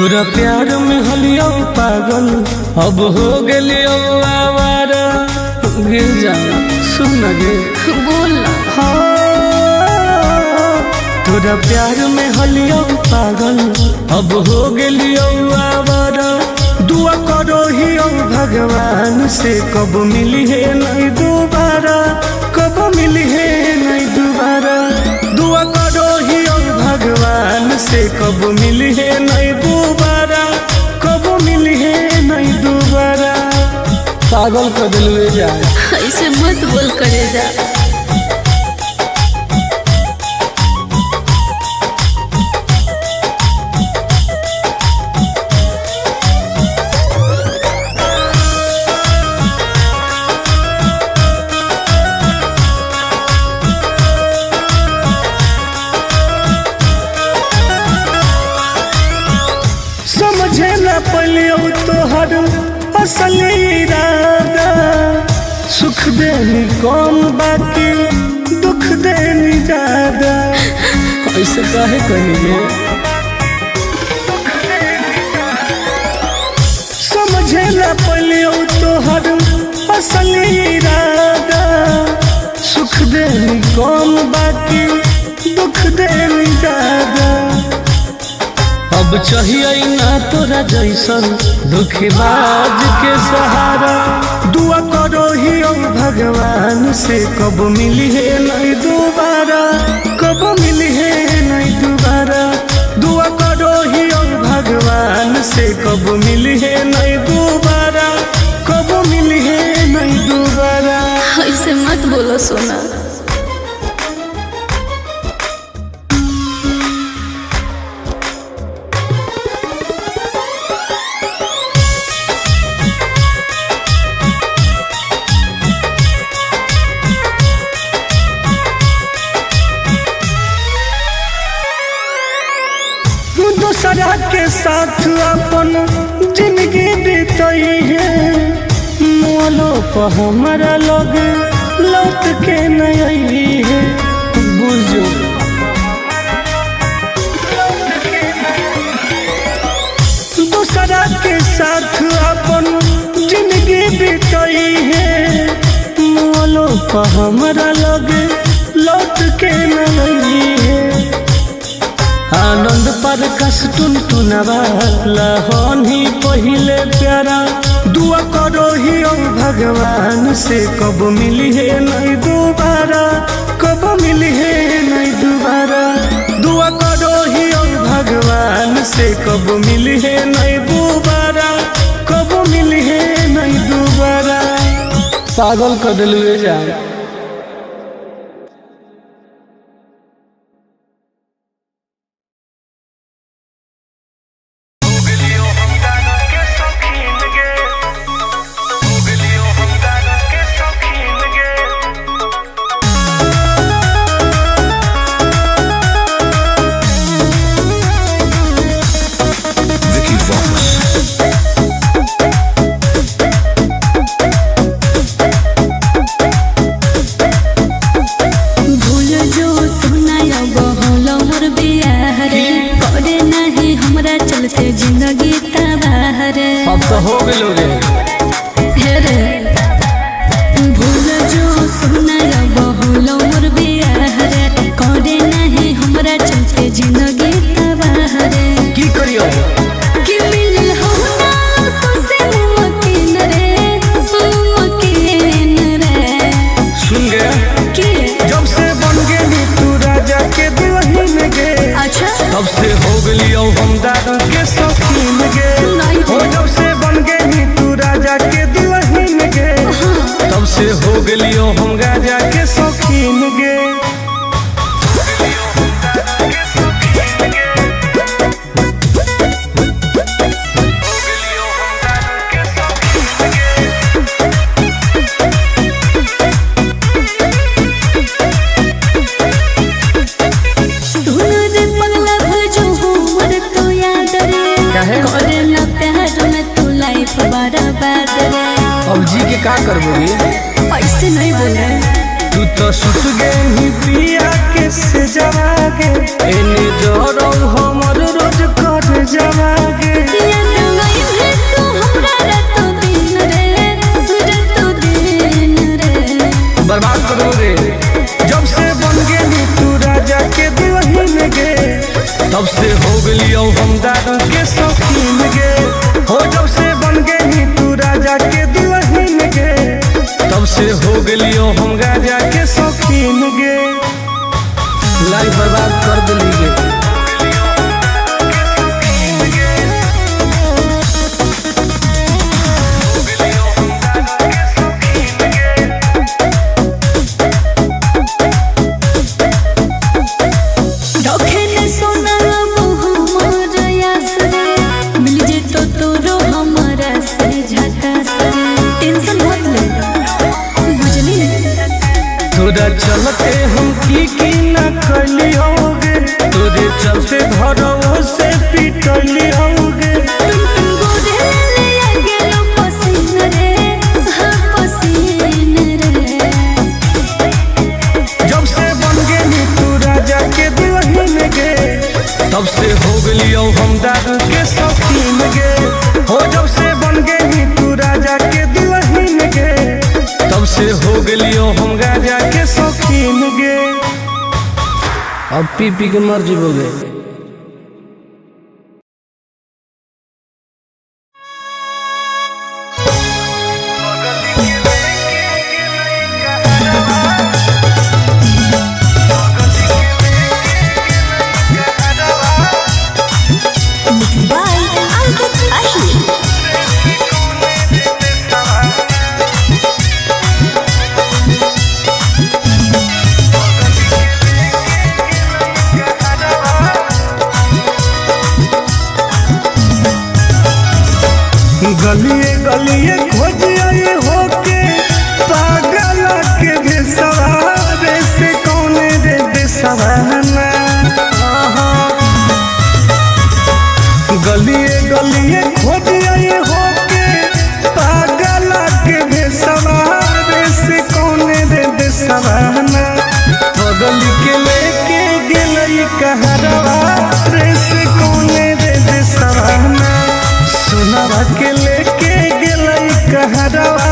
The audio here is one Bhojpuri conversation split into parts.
तोरा प्यार में हलियो पागल अब हो गलियो आवारा। गिर जाना सुन गे बोल तोरा प्यार में हलियो पागल अब हो गलियो आवारा। दुआ करो ही भगवान से कब मिली है नहीं दोबारा, कब मिली है नहीं दोबारा। दुआ करो ही भगवान से कब मिली है नहीं दोबारा, कब मिली है नहीं दोबारा। पागल कर दिलवे जाए ऐसे मत बोल करे जा। समझे न पलियो तोहर असली इरादा। सुख देनी कौन बाकी दुख देनी ज्यादा। ऐसे काहे कहिए समझे न पलियो तोहर असली इरादा। सुख देनी कौन बाकी दुख देनी ज्यादा। अब चाहिए ना तोरा जैसन धोखेबाज के सहारा। दुआ करो ही भगवान से कब मिली है नहीं दोबारा, कब मिली है नहीं दोबारा। दुआ करो ही भगवान से कब मिली है नहीं दोबारा, कब मिली है नहीं दोबारा। ऐसे मत बोलो सोना। दूसरा के साथ अपन जिंदगी बीतई है। मोलो पर हमारा लोग लौट के नहीं है। बुझो दूसरा के साथ अपन जिंदगी बीतई है। मोलो पर हमारा लोग लौट के नहीं है। आनंद पर कस टुन टुनवाला होनी पहिले प्यारा। दुआ करो ही भगवान से कब मिली है नहीं दोबारा, कब मिली है नहीं दोबारा। दुआ करो ही भगवान से कब मिली है नहीं दोबारा, कब मिली है नहीं दोबारा। पागल कर दिलवे जाए। जिंदगी तबाह रे अब तो हो गए भूल जो सुना बहुलो मोर बियाह रे। करे नहीं हमरा चलते जिंदगी तबाह रे। की करियो कि मिल हो ना तो से मुमकिन रे, मुमकिन रे। सुन गया कि जब से बन गई तू राजा के दुल्हन गे। अच्छा तब से हो गलियो हम दारू के शौकीन गे। जब से बन गई तू राजा के दुल्हन गे। तब से हो गलियो हम राजा के शौकीन गे। अब जी के का करबोगे ऐसे नहीं बोले। तू तो सुत गई पिया के से जवागे। एने जोरो हमर रोज कर मजवा गे बर्बाद कर दोगे। जब से बन गेली तू राजा के दुल्हन गे तब से हो गलियो हम दारू के शौकीन गे हो। जब से बन गेली तू राजा के दुल्हन गे तब से हो गलियो हम गाजा के शौकीन गे। लाइफ बर्बाद कर दिली गे। तोरा चलते हम की न कलियोगे तोरे चलते घरों से पिटलियोगे। जब से बन गेली तू राजा के दुल्हन गे तब से हो गलियो हम दारू के शौकीन गे हो। जब से बन गेली तू राजा के दुल्हन गे तब से हो गलियो हम गाजा के शौकीन गे। अब पी पी के मर जीवोगे। गलिए गलिए खोज आए होके पागल के बेसवारे से कौन रे बेसवाना। गलिए गलिए खोज आए होके पागल के बेसवारे से कौन रे बेसवाना। बगल के लेके गेलई कहरवा रे से कौन रे बेसवाना। सोनावा के लेके गेलई कहरवा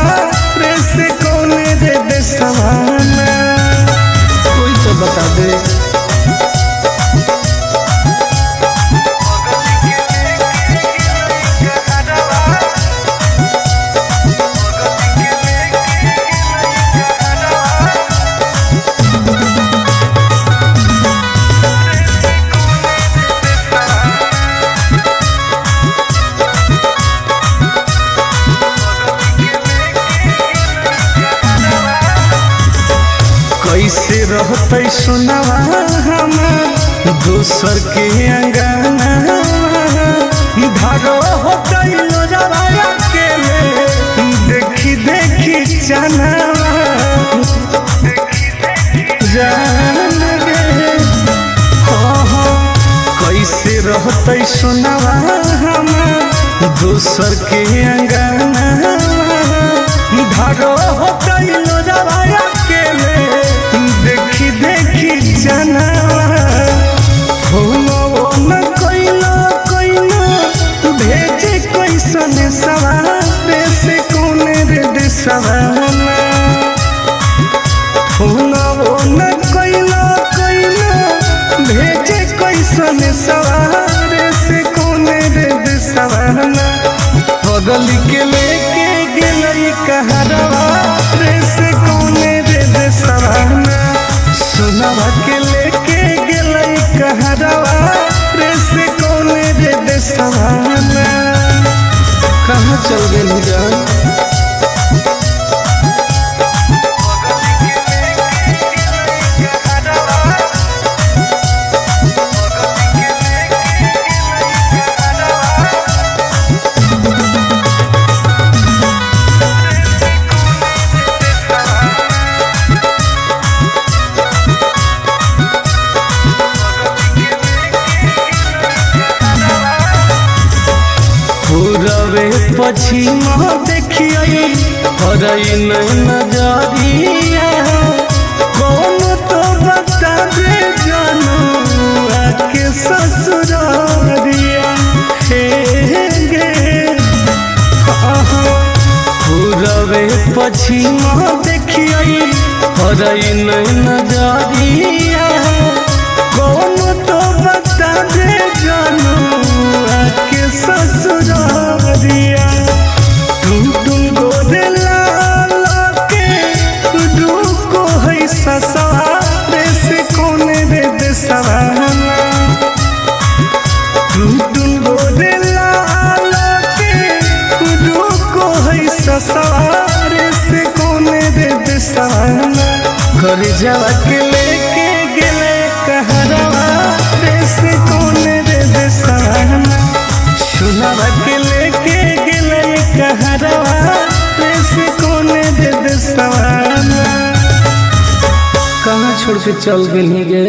रे से कौन रे बेसवाना। कोई तो बता दे। कैसे रहते सुनवा हमार दोसर के अंगना धारो होते लोजवाया के देखी देखी जाना जान गे। कैसे रहते सुनवा हमार दोसर के अंगना धारो होते लोजवाया के देखी देखी जाना हो न कोइलो कोइलो भेजे कैसन सवारे से कौन रे देसवाना। हो न कोइलो कोइलो भेजे कैसन सवारे से कौन रे देसवाना। बगल के लेके गेलई कहरवा रे से कौन रे देसवाना। सोनावा के लेके गेलई कहरवा रे से कौन रे देसवाना। कहाँ चल गेली जान। पूरबे पश्चिम देखिए हरई नजरिया कौन तो बता दे जानू आके ससुरिया। पछिमा देखिए हरई नहीं नजरिया कौन तो बता दे जानू आके ससुरारिया टुन गोरे लाल के डूको है ससुरारे से कौन रे देसवाना टुन गोरे लाल के डूको है ससुरारे से कौन रे देसवाना घर जावा के लेके गेले कहरवा रे से कौन रे देसवाना सुनावा के लेके गेले कहरवा रे से कौन रे देसवाना कहाँ छोड़ के चल गई गे।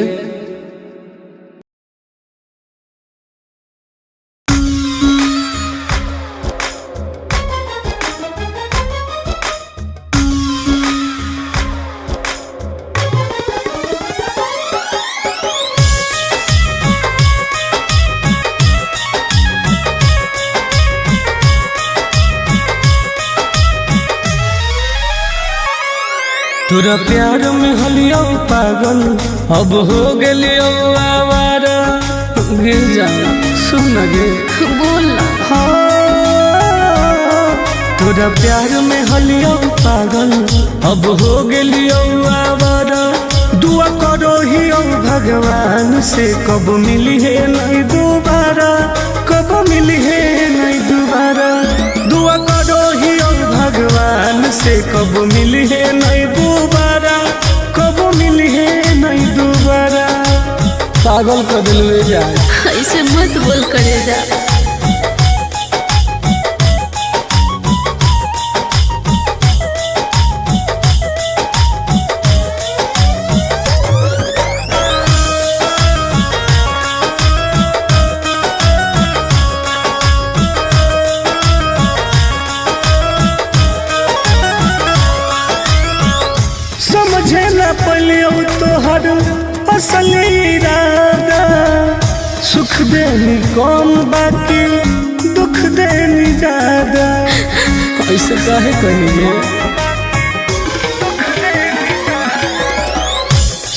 तोरा प्यार में हलियो पागल अब हो गेलियो आवारा गिर जा सुन गे बोल ना। तोरा प्यार में हलियो पागल अब हो गेलियो आवारा दुआ करो ही भगवान से कब मिली है नहीं दोबारा कब मिली है नहीं दोबारा दुआ करो ही भगवान से कब मिली है नहीं दोबारा कब मिली है नहीं दोबारा पागल कर दिल जा ऐसे मत बोल करे जा। समझे न पलियो तोहर असल इरादा सुख देनी कौन बाकी दुख देनी ज्यादा ऐसे काहे कहिए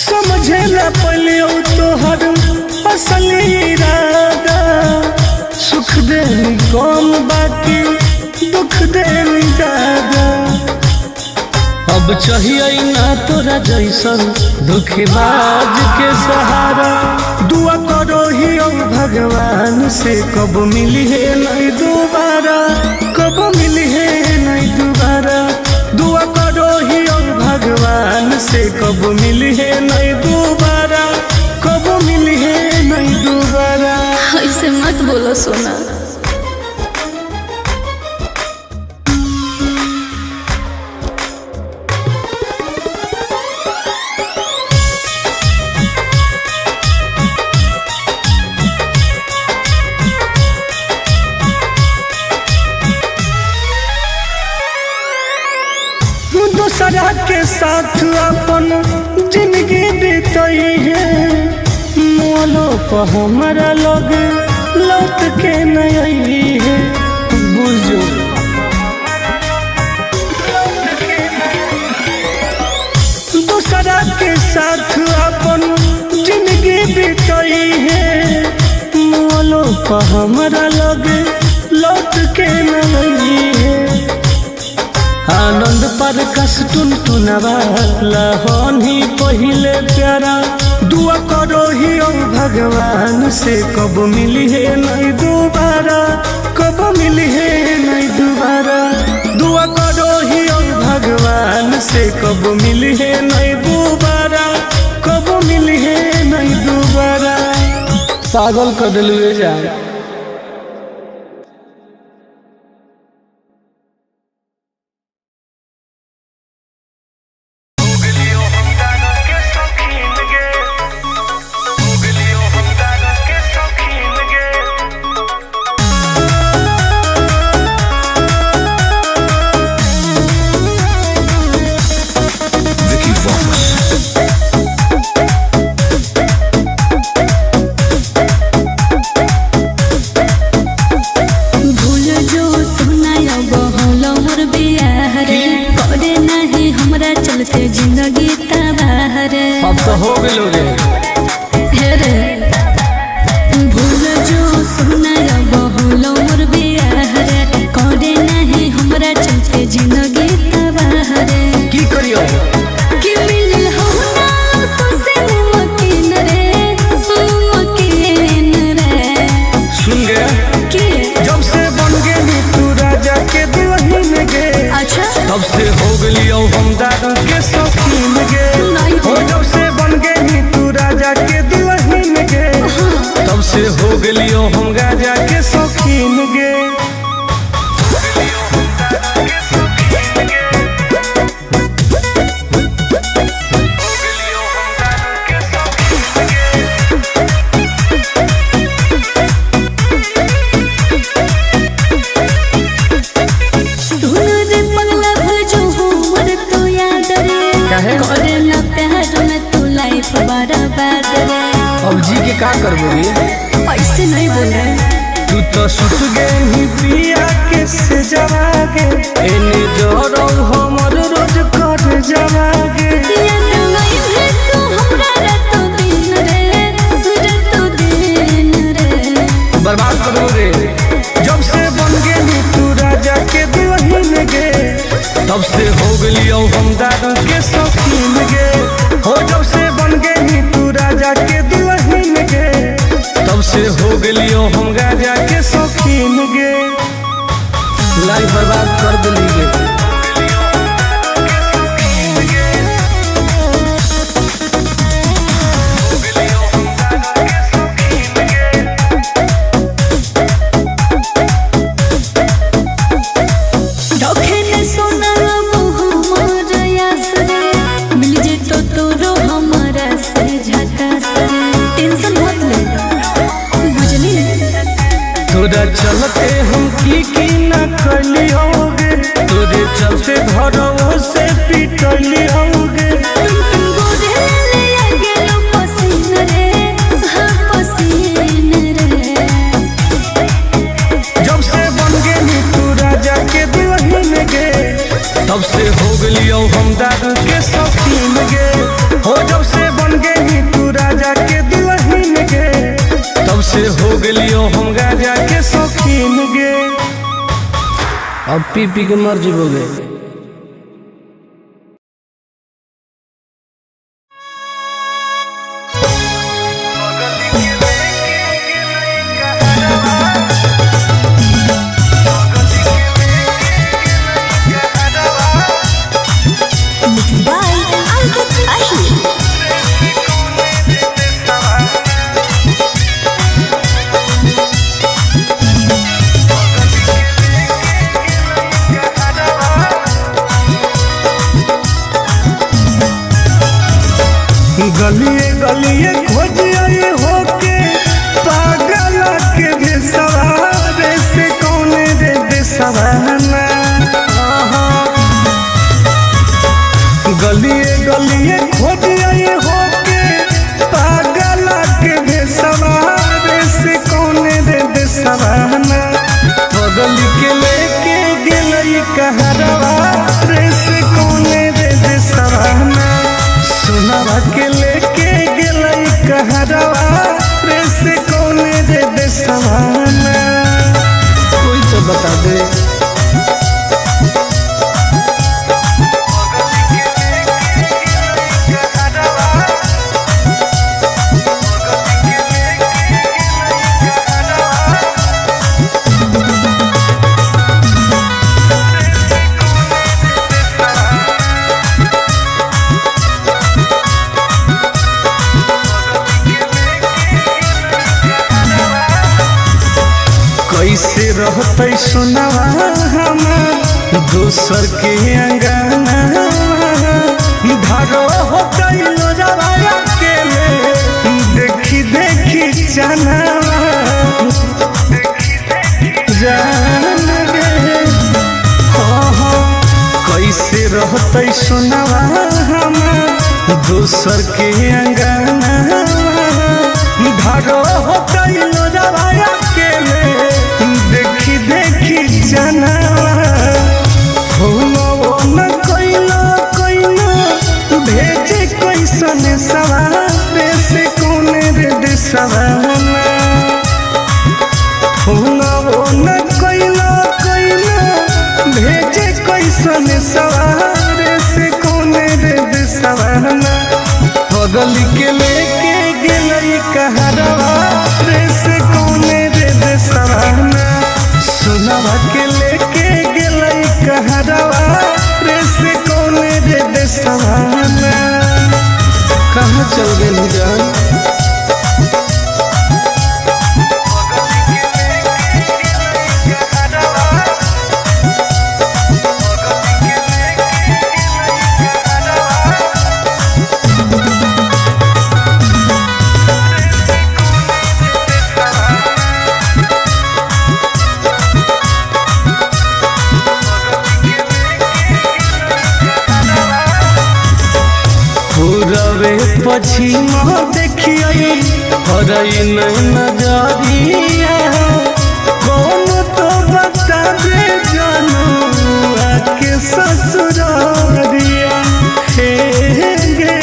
समझे न पलियो तोहर असल इरादा सुख देनी कौन बाकी दुख देनी ज्यादा अब चाहिए ना तोरा जैसन धोखेबाज के सहारा दुआ करो ही भगवान से कब मिली है नहीं दोबारा कब मिली है नहीं दोबारा दुआ करो ही भगवान से कब मिली है नहीं दोबारा कब मिली है नहीं दोबारा ऐसे मत बोलो सोना। दूसरा के साथ अपन जिंदगी बीतई है मोलो पर हमारा लोग लौट के नहीं है बुझो दूसरा के साथ अपन जिंदगी बीतई है मोलो पर हमारा लोग लौट के नहीं है आनंद पर कस टुनटुनवा लहन ही पहिले प्यारा दुआ करो ही भगवान से कब मिली है नहीं दोबारा कब मिली है नहीं दोबारा दुआ करो ही भगवान से कब मिली है नहीं दोबारा कब मिली है नहीं दोबारा पागल कर दिल जा। चलते जिंदगी तबाह रे। अब तो हो गए रे भूल जो सुना बहुल मोर बियाह रे करे नहीं हमरा चलते जिंदगी तबाह रे। की करियो कि मिल हो ना तो से मुमकिन रे मुमकिन रे। सुन गया कि जब से बन गई तू राजा के दुल्हन गे अच्छा तब से हो गई हम दादा के शौकीन गे नहीं हो जब से बन गई तू राजा के दुल्हन गे तब से हो गई हम राजा के शौकीन गे। करे ना प्यार में तू लाइफ बर्बाद रे। अब जी के का करबोगे ऐसे नहीं बोल रहे तू तो सुत गई पिया के से जवागे एने जोरो हमर रोज कर जवागे याद नहीं है तू हमरा रात दिन रे रात दिन रे। बर्बाद करो रे जब से बन गई तू राजा के दुल्हन गे तब से हो गई हम दादा के शौकीन गे हो जब से बन गई तू राजा के दुल्हन गे तब से हो गई हम राजा के शौकीन गे। लाइफ बर्बाद कर दिली गे तोरा चलते हम की न कली होगे तोरे चलते घरों से पिटली होगे जब से बन गई तू राजा के दुल्हन गे तब से हो गई हम दादा के शौकीन गे हो जब से बन गई तू राजा के दुल्हन गे तब से हो गई हम राजा के शौकीन गे। अब पी पी के मर जीवोगे गलिए गलिए खोजिए होके पागल के भेसवारे से कौने रे बेसवाना गलिए गलिए खोजिए होके पागल के भेसवारे से कौने रे बेसवाना बगल के लेके गेलई कहरवा रे से कौने रे बेसवाना सुनावा के लेके गेलई कहरवा रे से कौने रे बेसवाना कोई तो बता दे कैसे रहते सुनावा हमार दोसर के अंगना धारो हो गइलो जवाया के देखी देखी चनावा जान गे हो कैसे रहते सुनावा हमार दोसर के अंगना धारो हो गइलो जवाया के देखी देखी जनावा हो न कोइला कोइला पगल के लेके गेलई कहरवा रे से कौने रे देसवाना सोनावा के लेके गेलई कहरवा रे से कौने रे देसवाना कहाँ चल गई जान पछिमा देखिए हरई नहीं नजरिया कौन तो बता दे जानू आके ससुरारिया हे गे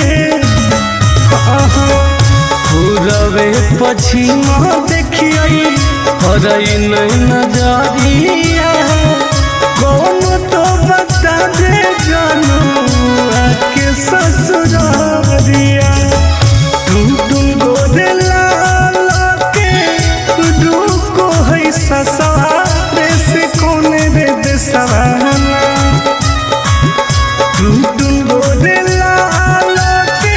पूरबे पछिमा देखिए हरई नहीं नजरिया कौन तो बता दे जानू आके ससुरारिया ससुरे से कौने रे देसवाना टुन गोरे लाल के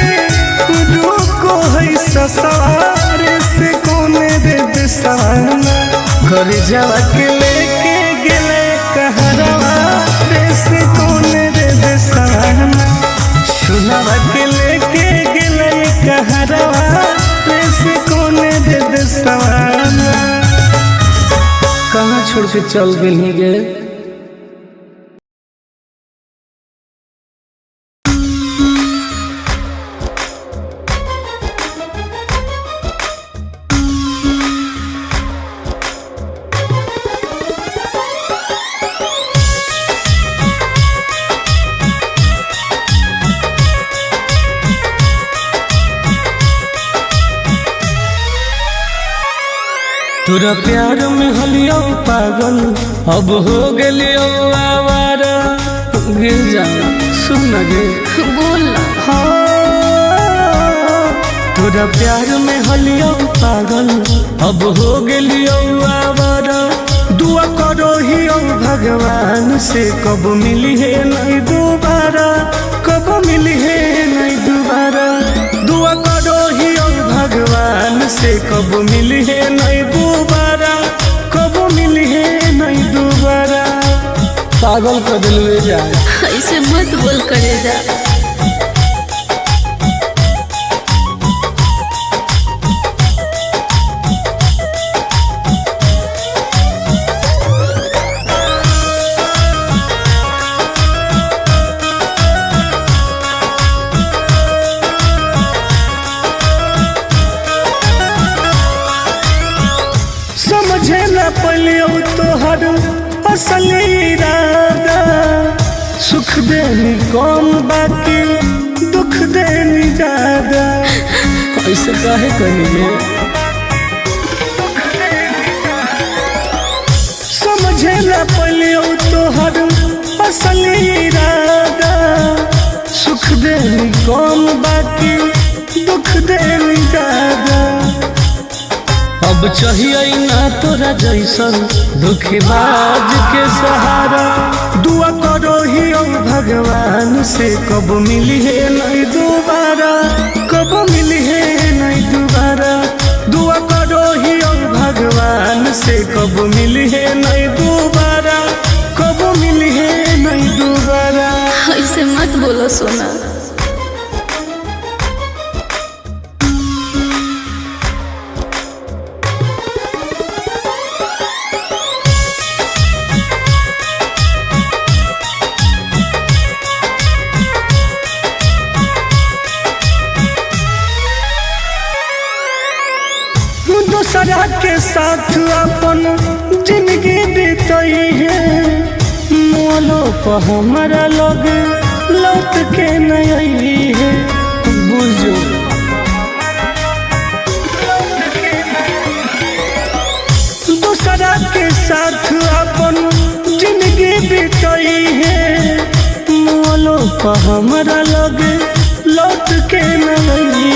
रुको है ससुरे से कौने रे देसवाना घर जावा के लेके गेले कहरवा रे से कौने रे देसवाना सुनावा के लेके गेले कहरवा रे से कौने रे देसवाना कहाँ छोड़ के चल गई गे तोरा प्यार में हलियो पागल अब हो गलियो आवारा गे जाना सुन गे बोल तोरा प्यार में हलियो पागल अब हो गलियो आवारा दुआ करो ही भगवान से कब मिली है नहीं दोबारा कब मिली है नहीं दोबारा दुआ करो ही भगवान से कब मिली है नहीं दोबारा कब मिली है नहीं दोबारा पागल कर दिल जाए ऐसे मत बोल करे जा पलियो तोहर असल इरादा सुख देनी कम बाकी दुख देनी ज्यादा ऐसे काहे करिए समझे ना पलियो तोहर असल इरादा सुख देनी कम बाकी दुख देनी ज्यादा अब चाहिए ना तोरा जैसन धोखेबाज के सहारा दुआ करो ही भगवान से कब मिली है नहीं दोबारा कब मिली है नहीं दोबारा दुआ करो ही भगवान से कब मिली है नहीं दोबारा कब मिली है नहीं दोबारा ऐसे मत बोलो सोना दूसरा के साथ अपन जिंदगी बीतई है मोलो पर हमारा लोग लौट के नहीं है बुझो दूसरा के साथ अपन जिंदगी बीतई है मोलो पर हमारा लोग लौट के नहीं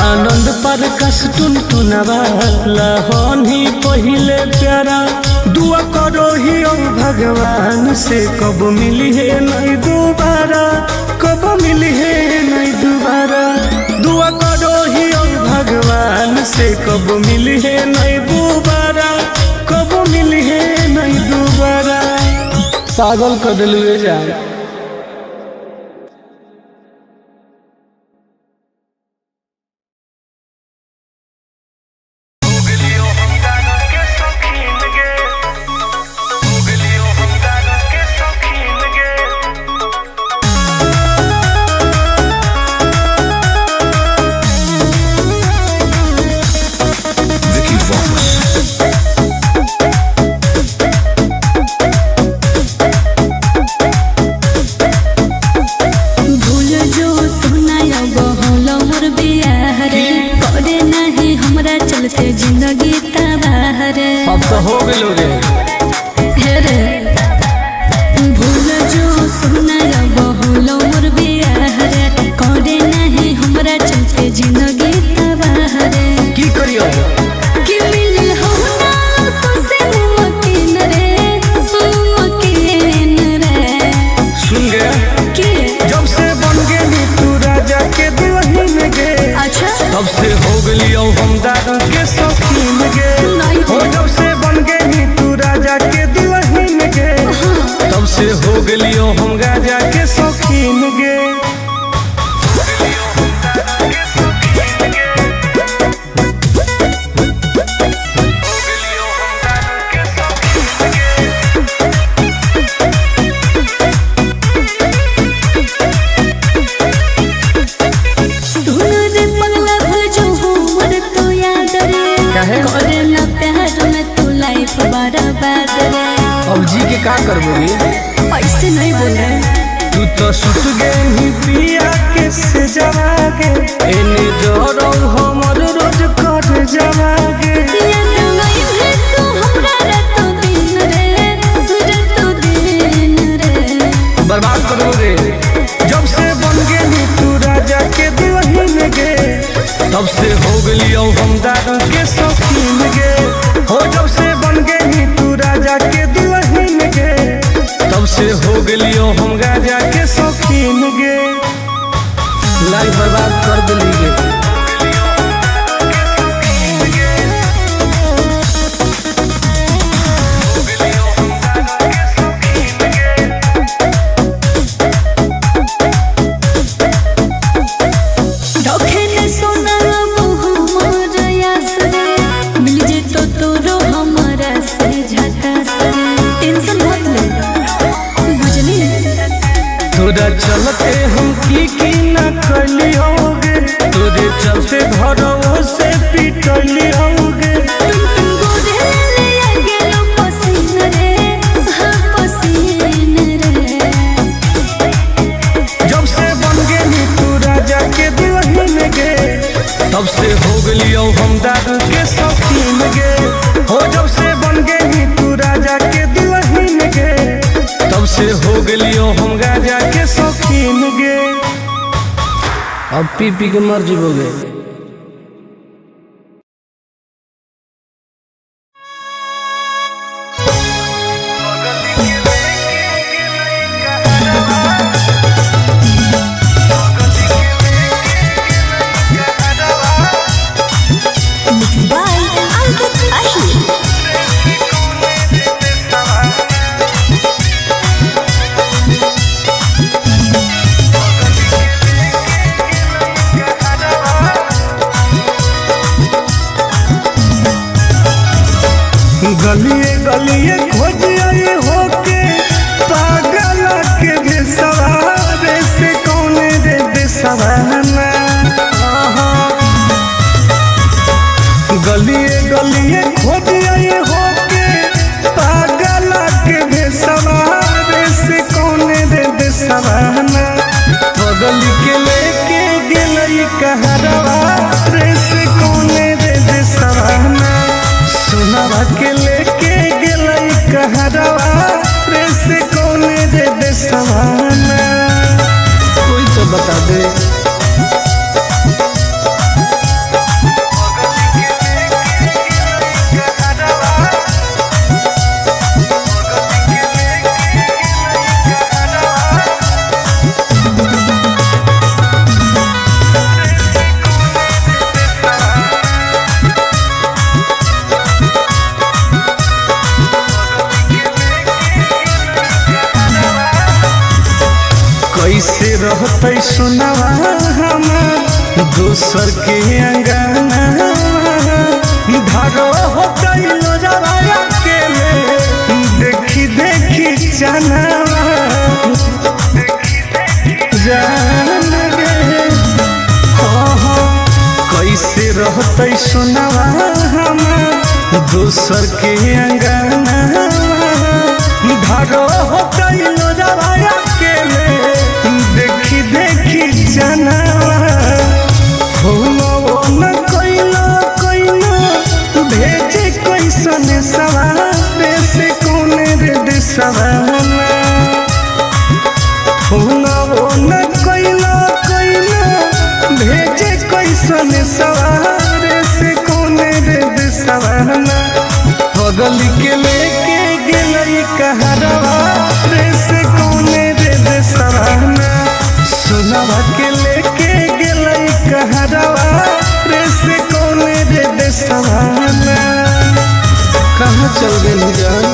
आनंद पर कस टुन टुनवा लहनी पहिले प्यारा दुआ करो ही ओ भगवान से कब मिली है नहीं दोबारा कब मिली है नहीं दोबारा दुआ करो ही ओ भगवान से कब मिली है नहीं दोबारा कब मिली है नहीं दोबारा पागल कर दिलवे जान। जिंदगी तबाह रे अब तो हो गेलो रे रे भूल जो सुना बहुलो मोर बियाह रे करे नहीं हमरा चलते जिंदगी तबाह रे की करियो कि मिल हो ना तो से मकीन रे सुन गया कि जब से बन गेली तू राजा के दुल्हन गे अच्छा तब से हो गेली हम दादा के शौकीन गे हो जब से बन गेली तू राजा के दुल्हन गे तब से हो गेली हम राजा के शौकीन गे। करे ना प्यार में तू लाइफ बर्बाद रे अब जी के का करबोगी ऐसे नहीं बोले तू तो सुत गई पिया के से जवागे एने जोरो हमर रोज कर जवागे तू हमरा रातो दिन रे बर्बाद करो रे जब से बन गेली तू राजा के दुल्हन गे तब से हो गेली हम दादा के शौकीन गे हो जब से बन गेली तू राजा के दुल्हन गे तब से हो गेली हम राजा के शौकीन गे लाइफ बर्बाद कर दिली गे। तोरा चलते हम की न कली होगे तोरे चलते घरों से पिटली होगे जब से बन गेली तू राजा के दुल्हन गे तब से हो गेली हम दादा के शौकीन गे हो जब से बन गेली तू राजा के दुल्हन गे तब से हो गेली हम राजा के शौकीन गे। अब पी पी के मर जीवोगे। गलिए गलिए खोजिए होके पागल के बेसवारे से कौन रे बेसवाना गलिए गलिए खोजिए होके पागल के बेसवारे से कौन रे बेसवाना बगल के लेके गेलई कहरवा रे से कौन रे बेसवाना सुनावा के लेके गेलई कहरवा रे से कौन रे बेसवाना कोई तो बता दे। कैसे रहते सुनवा हमार दोसर के अंगना धारो होते लोजवाया के देखी देखी जानवा जान गे कैसे रहते सुनवा हमार दोसर के अंगना धारो होते लोजवाया के देखी देखी जानवा न कोइला कोइला भेजे कैसन सवार से कोने रे दिसवाना न कोइला कोइला भेजे कैसन सवार से कोने रे दिसवाना बगल के लेके गेलई कहरवा रे से कोने रे दिसवाना सुनवा के लेके गेलई कहरवा रे से कोने रे दिसवाना कहाँ चल गई जान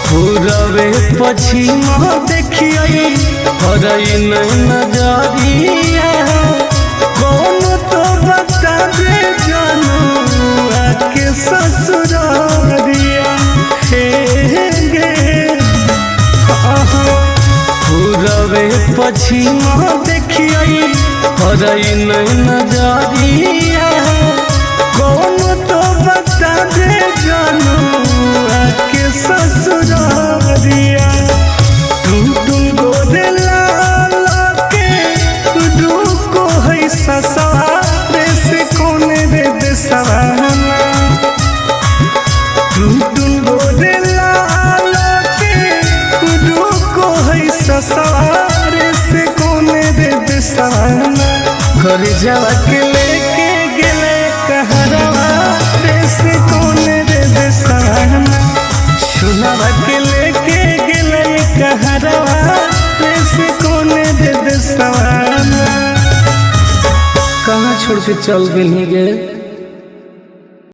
पूरबे पश्चिम देखिए हरई नहीं नजरिया कौन तो बता दे जानू आके ससुरारिया हे गे पूरबे पश्चिम देखिए हरई नहीं नजरिया कौन तो बता दे जानू आके ससुरारिया टुन गोदे लाला के दुको है ससुरारे से कोने रे दिसवाना टुन गोदे लाला के दुको है ससुरारे से कोने रे दिसवाना कर जावा के लेके गेले कहरवा रे से कोने रे दिसवाना सुनवा के लेके गेले कहरवा रे से कोने रे दिसवाना कहाँ छोड़ के चल गई गे।